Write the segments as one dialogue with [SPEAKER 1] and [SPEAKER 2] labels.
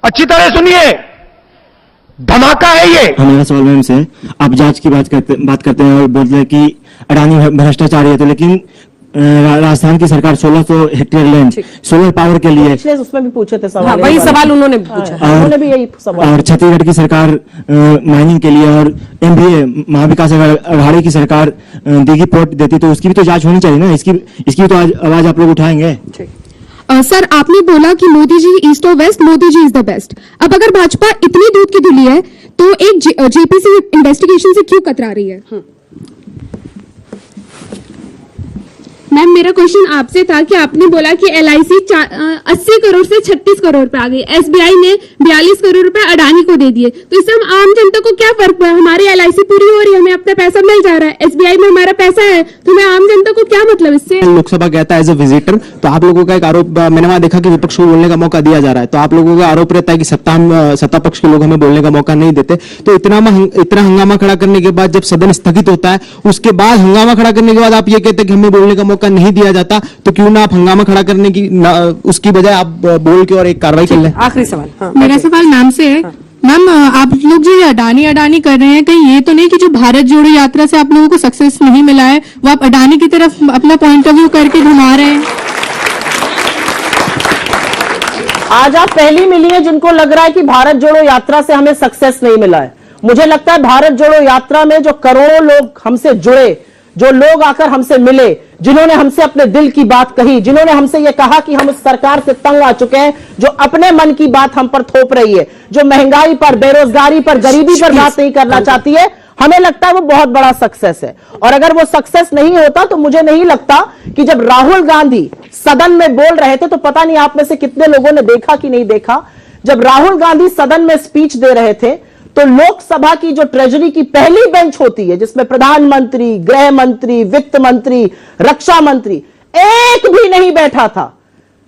[SPEAKER 1] अच्छी तरह सुनिए, धमाका है ये।
[SPEAKER 2] हमारा सवाल मैम से, आप जांच की बात करते हैं और बोलते हैं कि अडानी भ्रष्टाचारी है, तो लेकिन राजस्थान की सरकार 1600 हेक्टेयर लैंड सोलर पावर के लिए,
[SPEAKER 3] उसमें भी पूछे थे सवाल,
[SPEAKER 4] वही सवाल उन्होंने पूछा,
[SPEAKER 3] उन्होंने भी यही सवाल।
[SPEAKER 2] और छत्तीसगढ़ की सरकार माइनिंग के लिए और एमबीए महाविकास अघाड़ी की सरकार दीघी पोर्ट देती, तो उसकी भी तो जांच होनी चाहिए ना, इसकी भी तो आवाज आप लोग उठाएंगे।
[SPEAKER 5] सर, आपने बोला कि मोदी जी ईस्ट और west, Modi ji is the best. अब अगर भाजपा इतनी दूध की धुली है तो एक जेपीसी इन्वेस्टिगेशन से क्यों कतरा रही है? मैम, मेरा क्वेश्चन आपसे था कि आपने बोला कि एलआईसी 80 करोड़ से 36 करोड़ पे आ गई, एसबीआई ने 42 करोड़ रुपए अडानी को दे दिए, तो इससे हम आम जनता को क्या फर्क पड़ा? हमारी एलआईसी पूरी हो रही है, हमें अपना पैसा मिल जा रहा है, एसबीआई में हमारा पैसा है, तो हमें आम जनता को क्या मतलब इससे?
[SPEAKER 6] लोकसभा गया था एज ए विजिटर, तो आप लोगों का एक आरोप, मैंने वहां देखा कि विपक्ष को बोलने का मौका दिया जा रहा है, तो आप लोगों का आरोप रहता है कि सत्ता पक्ष के लोग हमें बोलने का मौका नहीं देते, तो इतना हंगामा खड़ा करने के बाद जब सदन स्थगित होता है, उसके बाद हंगामा खड़ा करने के बाद आप ये कहते हैं कि हमें बोलने का मौका नहीं दिया जाता, तो क्यों ना आप हंगामा खड़ा करने की उसकी बजाय आप बोल के और एक कार्रवाई कर लें।
[SPEAKER 4] आखिरी सवाल। हाँ,
[SPEAKER 5] मेरा सवाल मैम से है। मैम, आप लोग जो अडानी कर रहे हैं, कहीं ये तो नहीं कि जो भारत जोड़ो यात्रा से आप लोगों को सक्सेस नहीं मिला है, वो आप अडानी की तरफ अपना पॉइंट ऑफ व्यू करके घुमा रहे हैं?
[SPEAKER 3] आज आप पहली मिली है जिनको लग रहा है कि भारत जोड़ो यात्रा से हमें सक्सेस नहीं मिला है। मुझे लगता है भारत जोड़ो यात्रा में जो करोड़ों लोग हमसे जुड़े, जो लोग आकर हमसे मिले, जिन्होंने हमसे अपने दिल की बात कही, जिन्होंने हमसे यह कहा कि हम उस सरकार से तंग आ चुके हैं जो अपने मन की बात हम पर थोप रही है, जो महंगाई पर, बेरोजगारी पर, गरीबी पर बात नहीं करना चाहती है, हमें लगता है वो बहुत बड़ा सक्सेस है। और अगर वो सक्सेस नहीं होता तो मुझे नहीं लगता कि जब राहुल गांधी सदन में बोल रहे थे, तो पता नहीं आप में से कितने लोगों ने देखा कि नहीं देखा, जब राहुल गांधी सदन में स्पीच दे रहे थे तो लोकसभा की जो ट्रेजरी की पहली बेंच होती है, जिसमें प्रधानमंत्री, गृह मंत्री, वित्त मंत्री, रक्षा मंत्री, एक भी नहीं बैठा था।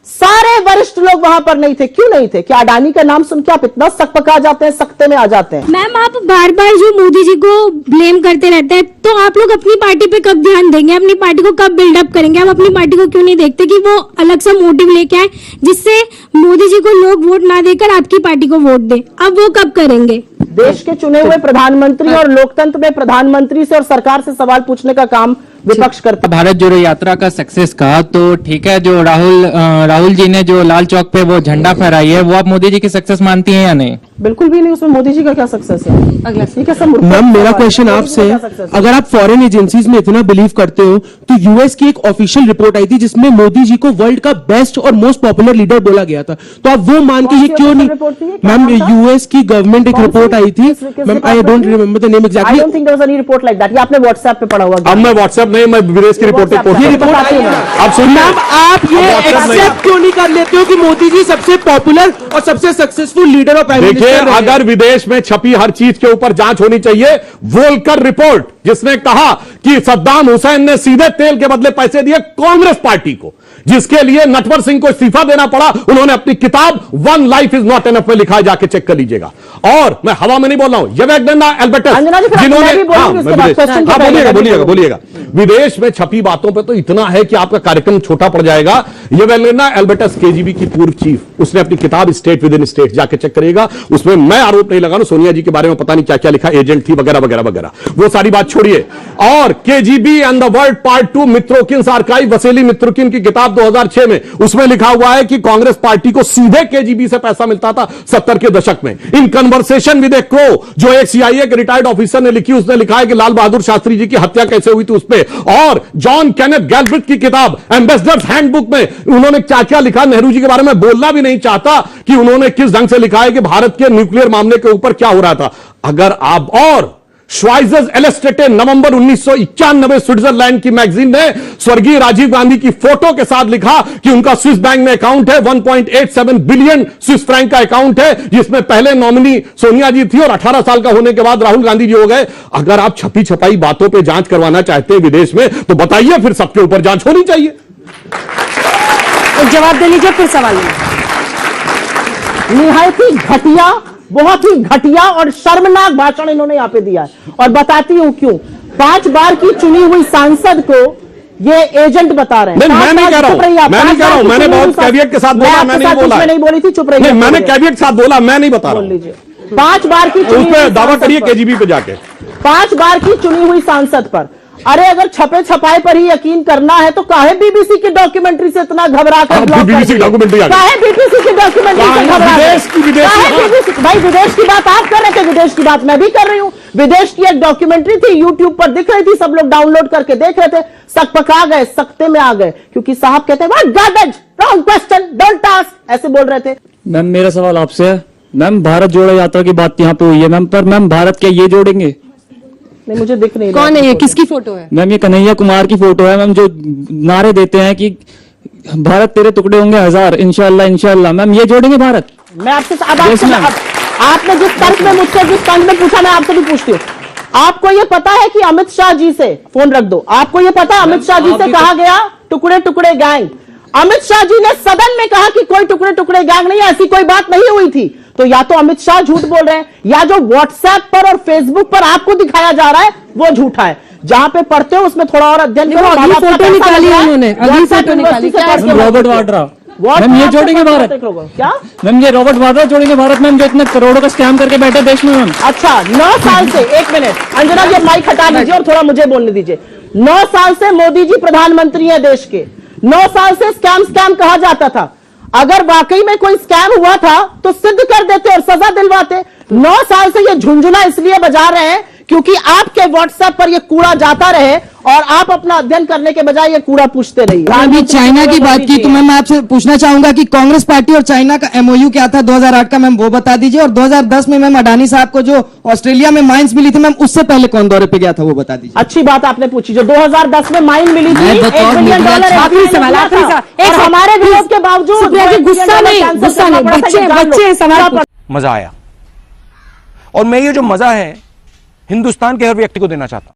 [SPEAKER 3] सारे वरिष्ठ लोग वहां पर नहीं थे। क्यों नहीं थे? क्या अडानी का नाम सुन के आप इतना सकपका जाते हैं, सख्ते में आ जाते हैं?
[SPEAKER 5] मैम, आप बार बार जो मोदी जी को ब्लेम करते रहते हैं, तो आप लोग अपनी पार्टी पे कब ध्यान देंगे? अपनी पार्टी को कब बिल्डअप करेंगे? आप अपनी पार्टी को क्यों नहीं देखते कि वो अलग सा मोटिव लेके आए जिससे मोदी जी को लोग वोट ना देकर आपकी पार्टी को वोट दे? अब वो कब करेंगे?
[SPEAKER 3] देश के चुने हुए प्रधानमंत्री और लोकतंत्र में प्रधानमंत्री से और सरकार से सवाल पूछने का काम विपक्ष करता।
[SPEAKER 7] भारत जोड़ो यात्रा का सक्सेस कहा तो ठीक है, जो राहुल जी ने जो लाल चौक पे वो झंडा फहराई है, वो आप मोदी जी की सक्सेस मानती हैं या नहीं?
[SPEAKER 3] बिल्कुल भी नहीं। उसमें मोदी जी का क्या सक्सेस है? अगला
[SPEAKER 6] मैम, मेरा क्वेश्चन आपसे, अगर आप फॉरेन एजेंसीज में इतना बिलीव करते हो, तो यूएस की एक ऑफिशियल रिपोर्ट आई थी जिसमें मोदी जी को वर्ल्ड का बेस्ट और मोस्ट पॉपुलर लीडर बोला गया था, तो आप वो मान के ये क्यों नहीं? मैम, यूएस की गवर्नमेंट एक रिपोर्ट आई थी, ma'am I don't remember the name exactly.
[SPEAKER 3] I don't think there was any report like that. ये आपने व्हाट्सएप पे पढ़ा होगा।
[SPEAKER 1] अब मैं व्हाट्सएप नहीं, मैं विदेश की रिपोर्ट
[SPEAKER 6] आप सुनिए, आप ये एक्सेप्ट क्यों नहीं कर लेते हो कि मोदी जी सबसे पॉपुलर और सबसे successful leader of prime minister?
[SPEAKER 1] देखिए, अगर विदेश में छपी हर चीज के ऊपर जांच होनी चाहिए। वोल्कर रिपोर्ट जिसने कहा कि सद्दाम हुसैन ने सीधे तेल के बदले पैसे दिए कांग्रेस पार्टी को, जिसके लिए नटवर सिंह को इस्तीफा देना पड़ा, उन्होंने अपनी किताब one life is not enough में लिखा है, जाके चेक कर लीजिएगा। और मैं हवा में नहीं बोल रहा हूं, यवेगनंदा एल्बर्टस जिन्होंने बोलिएगा विदेश में छपी बातों पे तो इतना है कि आपका कार्यक्रम छोटा पड़ जाएगा। यवेगनंदा एल्बर्टस केजीबी की पूर्व चीफ, उसने अपनी किताब स्टेट विद इन स्टेट जाके चेक करिएगा। उसमें मैं आरोप नहीं लगा रहा, सोनिया जी के बारे में पता नहीं क्या क्या लिखा, एजेंट थी वगैरह वगैरह वगैरह, वो सारी बात छोड़िए। और KGB and the world part 2 Mitrokhin archive, Vasili Mitrokhin की किताब 2006 में, उसमें लिखा हुआ है कि कांग्रेस पार्टी को सीधे केजीबी से पैसा मिलता था 70 के दशक में। In conversation with A crow, जो एक सीआईए के रिटायर्ड ऑफिसर ने लिखी, उसने लिखा है कि लाल बहादुर शास्त्री जी की हत्या कैसे हुई थी उस पर। और जॉन केनेथ गैल्ब्रिथ की किताब एम्बेसडर्स हैंडबुक में उन्होंने क्या क्या लिखा, नेहरू जी के बारे में बोलना भी नहीं चाहता कि उन्होंने किस ढंग से लिखा है कि भारत के न्यूक्लियर मामले के ऊपर क्या हो रहा था। अगर आप और श्वाइजर्स इलस्ट्रेटेड नवंबर 1991 स्विट्जरलैंड की मैगजीन ने स्वर्गीय राजीव गांधी की फोटो के साथ लिखा कि उनका स्विस बैंक में अकाउंट है, 1.87 बिलियन स्विस फ्रैंक का अकाउंट है, जिसमें पहले नॉमिनी सोनिया जी थी और 18 साल का होने के बाद राहुल गांधी जी हो गए। अगर आप छपी छपाई बातों पे जांच करवाना चाहते हैं विदेश में, तो बताइए, फिर सबके ऊपर जांच होनी चाहिए।
[SPEAKER 4] तो जवाब दे लीजिए, फिर सवाल
[SPEAKER 3] निहायत ही घटिया, बहुत ही घटिया और शर्मनाक भाषण इन्होंने यहां पे दिया है। और बताती हूं क्यों। 5 बार की चुनी हुई सांसद को ये एजेंट बता रहे हैं।
[SPEAKER 1] नहीं, मैं नहीं कह रहा हूं, मैं नहीं कह रहा हूं, मैंने बहुत कैवियट के साथ बोला, मैं नहीं बोला,
[SPEAKER 3] नहीं बोली थी, चुप रहिए।
[SPEAKER 1] नहीं, मैंने कैवियट के साथ बोला, मैं नहीं बता रहा
[SPEAKER 3] बोल
[SPEAKER 1] हूं।
[SPEAKER 3] लीजिए। 5 बार की
[SPEAKER 1] उस पर दावा करिए केजीबी पे जाके।
[SPEAKER 3] 5 बार की चुनी हुई सांसद पर। अरे अगर छपे छपाए पर ही यकीन करना है तो काहे बीबीसी की डॉक्यूमेंटरी से इतना घबरा कर ब्लॉक कर
[SPEAKER 1] बीबीसी
[SPEAKER 3] दिए?
[SPEAKER 1] डॉक्यूमेंट्री आ गई।
[SPEAKER 3] काहे बीबीसी की डॉक्यूमेंट्री से घबरा गए?
[SPEAKER 1] विदेश की
[SPEAKER 3] काहे BBC? भाई विदेश की बात आप कर रहे थे, विदेश की बात मैं भी कर रही हूं। विदेश की एक डॉक्यूमेंट्री थी, यूट्यूब पर दिख रही थी, सब लोग डाउनलोड करके देख रहे थे, सक पका गए, सकते में आ गए, क्योंकि साहब कहते हैं what garbage, wrong question, don't ask, ऐसे बोल रहे थे।
[SPEAKER 8] मैम मेरा सवाल आपसे है, मैम भारत जोड़ो यात्रा की बात यहाँ पे हुई है मैम, पर मैम भारत क्या ये जोड़ेंगे?
[SPEAKER 3] नहीं मुझे दिख नहीं
[SPEAKER 4] कौन है ये, किसकी फोटो है?
[SPEAKER 8] मैम ये कन्हैया कुमार की फोटो है मैम, जो नारे देते हैं कि भारत तेरे टुकड़े होंगे 1000, इंशाल्लाह इंशाल्लाह। मैम ये जोड़ेंगे भारत?
[SPEAKER 3] मैं आपसे अब आपसे
[SPEAKER 8] मैम।
[SPEAKER 3] आपने जिस तर्क में मुझसे जिस तर्क में पूछा मैं आपसे भी पूछती हूँ। आपको ये पता है कि अमित शाह जी से, फोन रख दो, आपको ये पता है अमित शाह जी से कहा गया टुकड़े टुकड़े गैंग? अमित शाह जी ने सदन में कहा कि कोई टुकड़े टुकड़े गैंग नहीं है, ऐसी कोई बात नहीं हुई थी। तो या तो अमित शाह झूठ बोल रहे हैं, या जो व्हाट्सएप पर और फेसबुक पर आपको दिखाया जा रहा है वो झूठा है। जहां पे पढ़ते हो उसमें थोड़ा और अध्ययन करो।
[SPEAKER 4] अगली
[SPEAKER 3] बाप का
[SPEAKER 4] फोटो
[SPEAKER 3] कैसा
[SPEAKER 4] निकाली
[SPEAKER 3] लग रहा है?
[SPEAKER 4] उन्होंने, अगली
[SPEAKER 3] WhatsApp
[SPEAKER 4] फोटो निकाली,
[SPEAKER 3] यूनिवर्सिटी से
[SPEAKER 4] क्या
[SPEAKER 3] पढ़ के
[SPEAKER 8] रॉबर्ट
[SPEAKER 3] बोलते हो।
[SPEAKER 8] वाड्रा
[SPEAKER 3] WhatsApp
[SPEAKER 8] मैम ये
[SPEAKER 3] से
[SPEAKER 8] जोड़ेंगे
[SPEAKER 3] पढ़ के
[SPEAKER 8] भारत?
[SPEAKER 3] बोलते हो। क्या
[SPEAKER 8] मैम ये रॉबर्ट वाड्रा जोड़ेंगे भारत मैम, जो इतने करोड़ों का स्कैम करके बैठे देश में मैम?
[SPEAKER 3] अच्छा 9 साल से, एक मिनट अंजना जी माइक हटा लीजिए और थोड़ा मुझे बोलने दीजिए। 9 साल से मोदी जी प्रधानमंत्री है देश के। 9 साल से स्कैम कहा जाता था। अगर वाकई में कोई स्कैम हुआ था तो सिद्ध कर देते और सजा दिलवाते। 9 साल से ये झुंझुना इसलिए बजा रहे हैं क्योंकि आपके व्हाट्सएप पर ये कूड़ा जाता रहे और आप अपना अध्ययन करने के बजाय ये कूड़ा पूछते रहिए।
[SPEAKER 9] अभी चाइना की बात की तो मैं आपसे पूछना चाहूंगा कि कांग्रेस पार्टी और चाइना का एमओयू क्या था 2008 का, मैम वो बता दीजिए। और 2010 में मैम अडानी साहब को जो ऑस्ट्रेलिया में माइंस मिली थी मैम, उससे पहले कौन दौरे पे गया था वो बता दीजिए।
[SPEAKER 3] अच्छी बात आपने पूछी। जो 2010 में माइन मिली थी $1 बिलियन,
[SPEAKER 4] आखिरी सवाल, आखिरी सवाल।
[SPEAKER 3] और हमारे विरोध के बावजूद
[SPEAKER 4] सुप्रिया जी गुस्सा नहीं, बच्चे सवाल।
[SPEAKER 10] मजा आया, और मैं ये जो मजा है हिंदुस्तान के हर व्यक्ति को देना चाहता हूं।